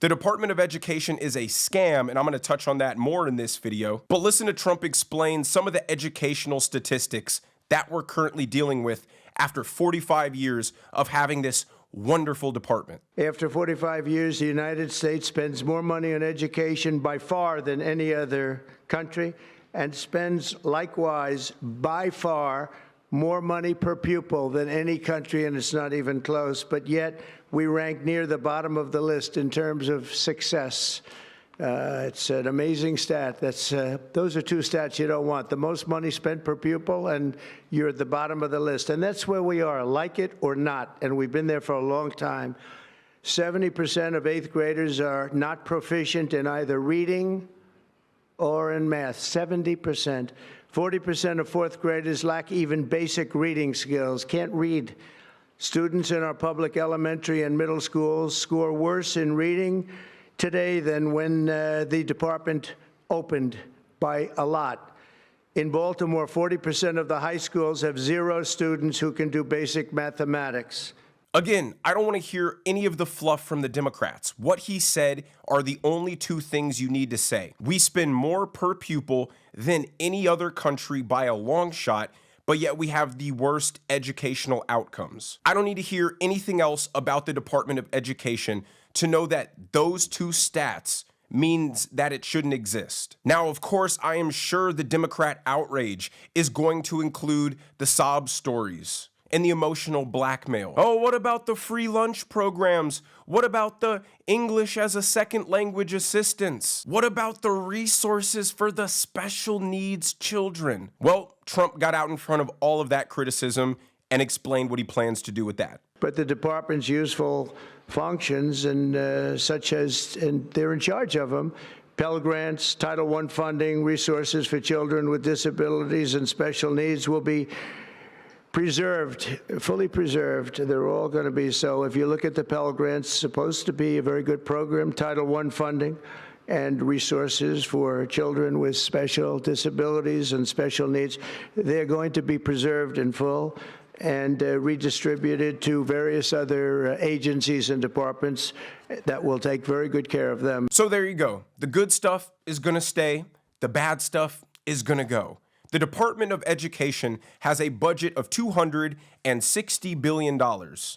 The Department of Education is a scam, and I'm going to touch on that more in this video. But listen to Trump explain some of the educational statistics that we're currently dealing with after 45 years of having this wonderful department. After 45 years, the United States spends more money on education by far than any other country, and spends likewise by far more money per pupil than any country, and it's not even close. But yet we rank near the bottom of the list in terms of success. It's an amazing stat. Those are two stats you don't want. The most money spent per pupil, and you're at the bottom of the list. And that's where we are, like it or not. And we've been there for a long time. 70% of 8th graders are not proficient in either reading or in math. 70%. 40% of 4th graders lack even basic reading skills, can't read. Students in our public elementary and middle schools score worse in reading today than when the department opened, by a lot. In Baltimore, 40% of the high schools have 0 students who can do basic mathematics. Again, I don't want to hear any of the fluff from the Democrats. What he said are the only 2 things you need to say. We spend more per pupil than any other country by a long shot, but yet we have the worst educational outcomes. I don't need to hear anything else about the Department of Education to know that those 2 stats means that it shouldn't exist. Now, of course, I am sure the Democrat outrage is going to include the sob stories and the emotional blackmail. Oh, what about the free lunch programs? What about the English as a second language assistance? What about the resources for the special needs children? Well, Trump got out in front of all of that criticism and explained what he plans to do with that. But the department's useful functions, and they're in charge of them. Pell Grants, Title I funding, resources for children with disabilities and special needs will be preserved, fully preserved. They're all going to be so. If you look at the Pell Grants, supposed to be a very good program, Title I funding and resources for children with special disabilities and special needs. They're going to be preserved in full and redistributed to various other agencies and departments that will take very good care of them. So there you go. The good stuff is going to stay. The bad stuff is going to go. The Department of Education has a budget of $260 billion,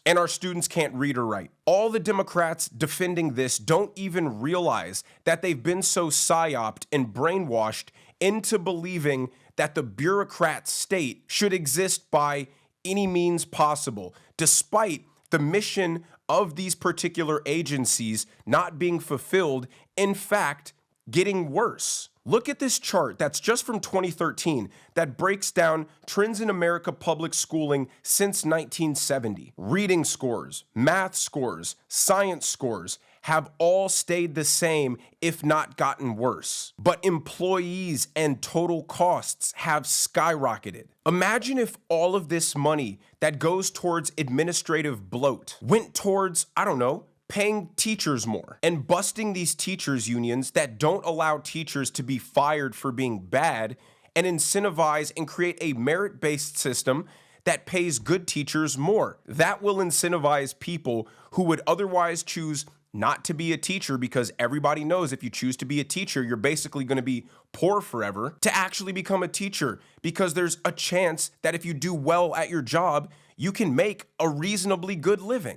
and our students can't read or write. All the Democrats defending this don't even realize that they've been so psyoped and brainwashed into believing that the bureaucrat state should exist by any means possible, despite the mission of these particular agencies not being fulfilled, in fact, getting worse. Look at this chart that's just from 2013 that breaks down trends in America public schooling since 1970. Reading scores, math scores, science scores have all stayed the same, if not gotten worse. But employees and total costs have skyrocketed. Imagine if all of this money that goes towards administrative bloat went towards, I don't know, paying teachers more and busting these teachers unions that don't allow teachers to be fired for being bad, and incentivize and create a merit-based system that pays good teachers more. That will incentivize people who would otherwise choose not to be a teacher, because everybody knows if you choose to be a teacher, you're basically going to be poor forever, to actually become a teacher, because there's a chance that if you do well at your job, you can make a reasonably good living.